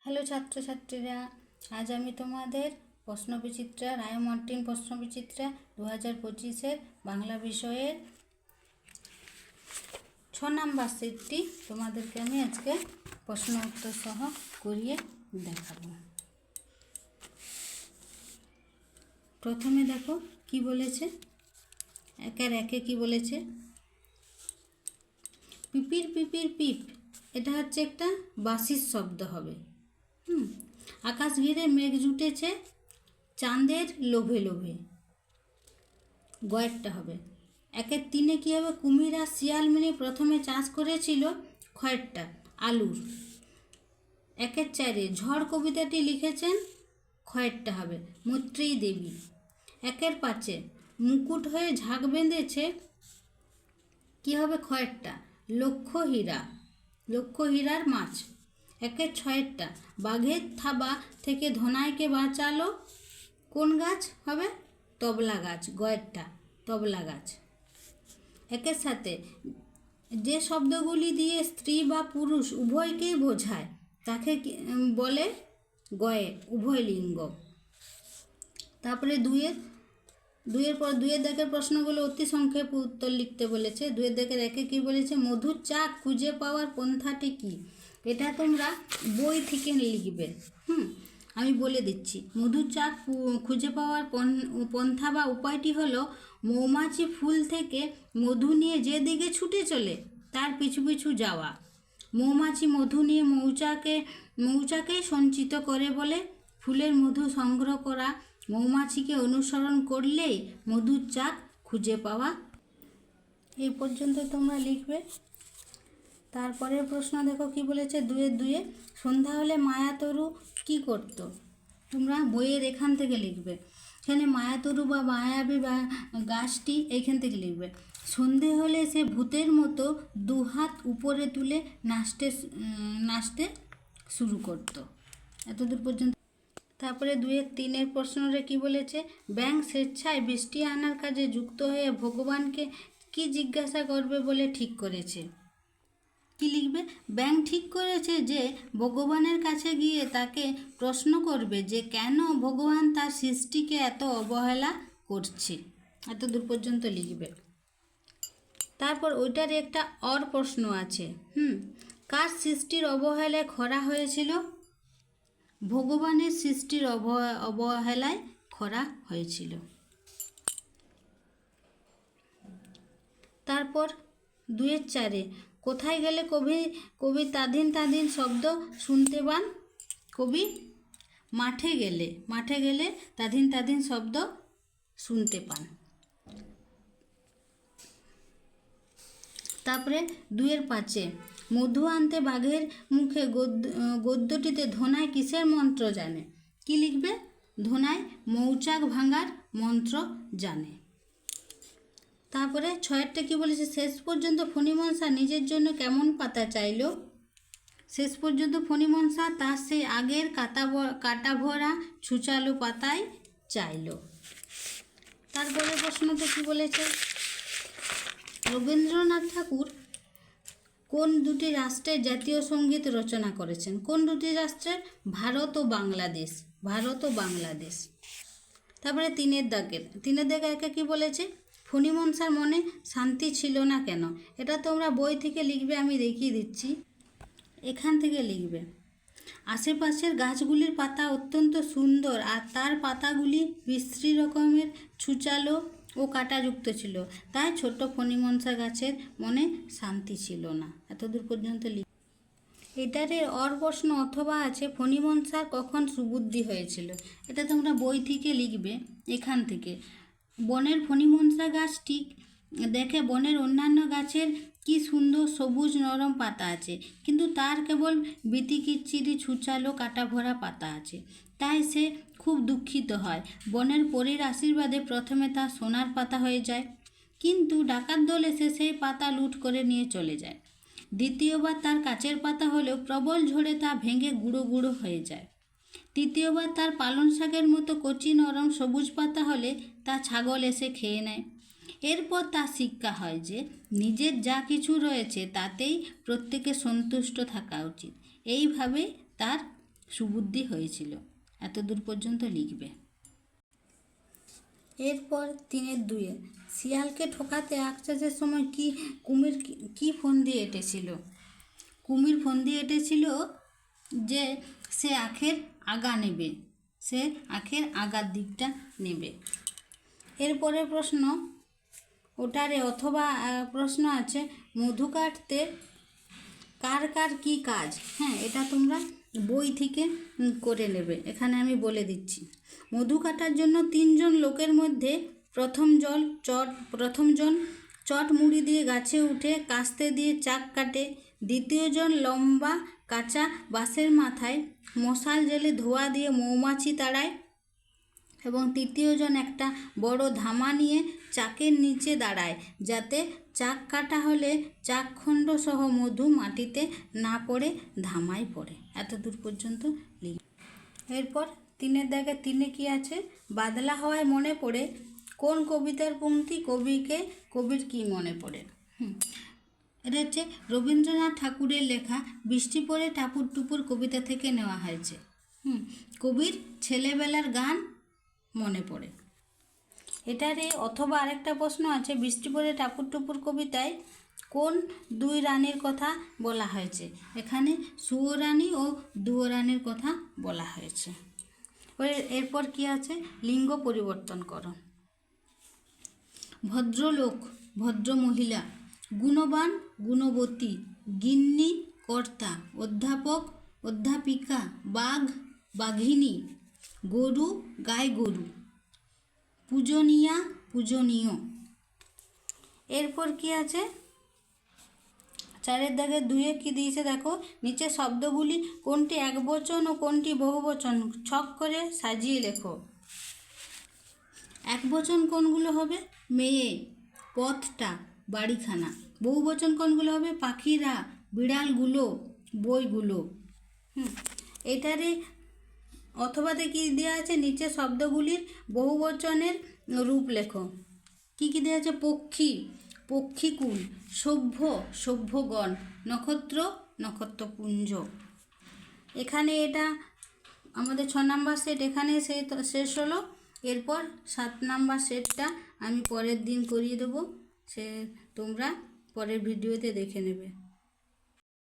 Hello ছাত্রছাত্রীরা, আজ আমি তোমাদের প্রশ্নবিচিত্রা রায় মার্টিন প্রশ্নবিচিত্রা 2025-এর বাংলা বিষয়ের 6 নাম্বার সেটটি তোমাদেরকে আমি আজকে প্রশ্ন উত্তর সহ করিয়ে দেখাবো। প্রথমে দেখো কি বলেছে, একের একে কি বলেছে। পিপির পিপির পিপ, এটা হচ্ছে একটা বাঁশির শব্দ হবে। আকাশ ঘিরে মেঘ জুটেছে চাঁদের লোভে লোভে, গয়েরটা হবে। একের তিনে কী হবে, কুমির আর শিয়াল মিলে প্রথমে চাষ করেছিল খয়েরটা আলুর। একের চারে ঝড় কবিতাটি লিখেছেন খয়েরটা হবে মৈত্রেয়ী দেবী। একের পাঁচে মুকুট হয়ে ঝাঁক বেঁধেছে কী হবে, খয়েরটা লক্ষ্য হীরা, লক্ষ্য হীরার মাছ। একের ছয়েরটা বাঘের থাবা থেকে ধনাইকে বাঁচালো কোন গাছ হবে, তবলা গাছ, গয়েরটা তবলা গাছ। একের সাথে যে শব্দগুলি দিয়ে স্ত্রী বা পুরুষ উভয়কেই বোঝায় তাকে বলে গয়ে, উভয় লিঙ্গ। তারপরে দুইয়ের দাগের প্রশ্নগুলো অতি সংক্ষেপে উত্তর লিখতে বলেছে। দুইয়ের দাগের একে কী বলেছে, মধুর চাক খুঁজে পাওয়ার পন্থাটি কী, এটা তোমরা বই থেকে লিখবে। আমি বলে দিচ্ছি, মধুর চাক খুঁজে পাওয়ার পন্থা বা উপায়টি হলো মৌমাছি ফুল থেকে মধু নিয়ে যেদিকে ছুটে চলে তার পিছু পিছু যাওয়া। মৌমাছি মধু নিয়ে মৌচাকেই সঞ্চিত করে বলে ফুলের মধু সংগ্রহ করা মৌমাছিকে অনুসরণ করলেই মধুর চাক খুঁজে পাওয়া। এই পর্যন্ত তোমরা লিখবে। তারপরের প্রশ্ন দেখো কি বলেছে, দুয়ে সন্ধ্যা হলে মায়াতরু কি করত, তোমরা বইয়ের এখান থেকে লিখবে। এখানে মায়াতরু বা মায়াবী বা গাছটি এইখান থেকে লিখবে। সন্ধে হলে সে ভূতের মতো দুহাত উপরে তুলে নাচতে শুরু করত। এতদূর পর্যন্ত। তারপরে তিনের প্রশ্নটা কি বলেছে, ব্যাঙ স্বেচ্ছায় বৃষ্টি আনার কাজে যুক্ত হয়ে ভগবানকে কি জিজ্ঞাসা করবে বলে ঠিক করেছে। কি লিখবে, ব্যাঙ ঠিক করেছে যে ভগবানের কাছে গিয়ে তাকে প্রশ্ন করবে যে কেন ভগবান তার সৃষ্টিকে এত অবহেলা করছে। এতদূর পর্যন্ত লিখবে। তারপর ওইটার একটা অর প্রশ্ন আছে, কার সৃষ্টির অবহেলায় খরা হয়েছিল, ভগবানের সৃষ্টির অবহেলায় খরা হয়েছিল। তারপর দুয়ের চারে কোথায় গেলে কবি তাদিন শব্দ শুনতে পান, কবি মাঠে গেলে তাদিন শব্দ শুনতে পান। তারপরে দুয়ের পাঁচে মধু আনতে বাঘের মুখে গদ্যটিতে ধনায় কিসের মন্ত্র জানে, কি লিখবে, ধনায় মৌচাক ভাঙার মন্ত্র জানে। তারপরে ছয়েরটা কি বলেছে, শেষ পর্যন্ত ফণিমনসা নিজের জন্য কেমন পাতা চাইল, শেষ পর্যন্ত ফণিমনসা তার সেই আগের কাটা ভরা ছুচালো পাতায় চাইল। তারপরে প্রশ্নটা কি বলেছে, রবীন্দ্রনাথ ঠাকুর কোন দুটি রাষ্ট্রের জাতীয় সঙ্গীত রচনা করেছেন, কোন দুটি রাষ্ট্রের, ভারত ও বাংলাদেশ। তারপরে তিনের দাগে একে কি বলেছে, ফণিমনসার মনে শান্তি ছিল না কেন, এটা তোমরা বই থেকে লিখবে, আমি দেখিয়ে দিচ্ছি। এখান থেকে লিখবে, আশেপাশের গাছগুলির পাতা অত্যন্ত সুন্দর আর তার পাতাগুলি বিশ্রী রকমের ছুচালো ও কাঁটাযুক্ত ছিল, তাই ছোট্ট ফণিমনসা গাছের মনে শান্তি ছিল না। এতদূর পর্যন্ত এটার অর প্রশ্ন অথবা আছে ফণিমনসার কখন সুবুদ্ধি হয়েছিল, এটা তোমরা বই থেকে লিখবে। এখান থেকে বনের ফণিমনসা গাছটি দেখে বনের অন্যান্য গাছের কি সুন্দর সবুজ নরম পাতা আছে, কিন্তু তার কেবল বিতিকিচ্ছিরি ছুচালো কাটা ভরা পাতা আছে, তাই সে খুব দুঃখিত হয়। বনের পরীর আশীর্বাদে প্রথমে তা সোনার পাতা হয়ে যায়, কিন্তু ডাকাত দল এসে সেই পাতা লুট করে নিয়ে চলে যায়। দ্বিতীয়বার তার কাচের পাতা হলেও প্রবল ঝড়ে তা ভেঙে গুঁড়ো গুঁড়ো হয়ে যায়। তৃতীয়বার তার পালং শাকের মতো কচি নরম সবুজ পাতা হলে তা ছাগল এসে খেয়ে নেয়। এরপর তার শিক্ষা হয় যে নিজের যা কিছু রয়েছে তাতেই প্রত্যেকে সন্তুষ্ট থাকা উচিত। এইভাবেই তার সুবুদ্ধি হয়েছিল। এত দূর পর্যন্ত লিখবে। এরপর 3-2 শিয়ালকে ঠকাতে আখচাষের সময় কুমির কি ফন্দি এঁটেছিল? কুমির ফন্দি এঁটেছিল যে সে আখের আগা নেবে, সে আখের আগার দিকটা নেবে। এরপরের প্রশ্ন ওটারে অথবা প্রশ্ন আছে মধু কাটতে কার কার কি কাজ? হ্যাঁ, এটা তোমরা বই থেকে করে নেবে। এখানে আমি বলে দিচ্ছি। মধু কাটার জন্য 3 জন লোকের মধ্যে প্রথমজন চট মুড়ি দিয়ে গাছে উঠে কাস্তে দিয়ে চাক কাটে, দ্বিতীয়জন লম্বা কাঁচা বাঁশের মাথায় মশাল জেলে ধোঁয়া দিয়ে মৌমাছি তাড়ায় এবং তৃতীয়জন একটা বড় ধামা নিয়ে চাকের নিচে দাঁড়ায় যাতে চাক কাটা হলে চাকখণ্ড সহ মধু মাটিতে না পড়ে ধামায় পড়ে। এত দূর পর্যন্ত লিখ। এরপর 3 কি আছে? বাদলা হওয়ায় মনে পড়ে কোন কবিতার পংক্তি? কবির কি মনে পড়ে? এটা হচ্ছে রবীন্দ্রনাথ ঠাকুরের লেখা বৃষ্টি পড়ে টাপুর টুপুর কবিতা থেকে নেওয়া হয়েছে। কবির ছেলেবেলার গান মনে পড়ে। এটারে অথবা আরেকটা প্রশ্ন আছে বৃষ্টি পড়ে টাপুর টুপুর কবিতায় কোন 2 রানীর কথা বলা হয়েছে? এখানে সুয়োরানী ও দুয়োরানীর কথা বলা হয়েছে। এরপর কি আছে? লিঙ্গ পরিবর্তন করো। ভদ্রলোক ভদ্র মহিলা, গুণবান গুণবতী, গিন্নি কর্তা, অধ্যাপক অধ্যাপিকা, বাঘ বাঘিনী, গরু গাই গরু, পূজনীয়া পূজনীয়। এরপর কি আছে? 4-2 কি দিয়েছে দেখো, নিচে শব্দগুলি কোনটি একবচন ও কোনটি বহুবচন ছক করে সাজিয়ে লেখো। একবচন কোনগুলো হবে? মেয়ে, পথটা, বাড়িখানা। বহুবচন কোনগুলো হবে? পাখিরা, বিড়ালগুলো, বইগুলো। এটারে অথবাতে কি দেওয়া আছে? নিচে শব্দগুলির বহুবচনের রূপ লেখো। কি দেওয়া আছে? পক্ষী, পক্ষীকুল, সভ্য, সভ্যগণ, নক্ষত্র, নক্ষত্রপুঞ্জ। এখানে এটা আমাদের 6 নম্বর সেট এখানে শেষ হলো। এরপর 7 নম্বর সেটটা আমি পরের দিন করিয়ে দেবো, সে তোমরা পরের ভিডিওতে দেখে নেবে।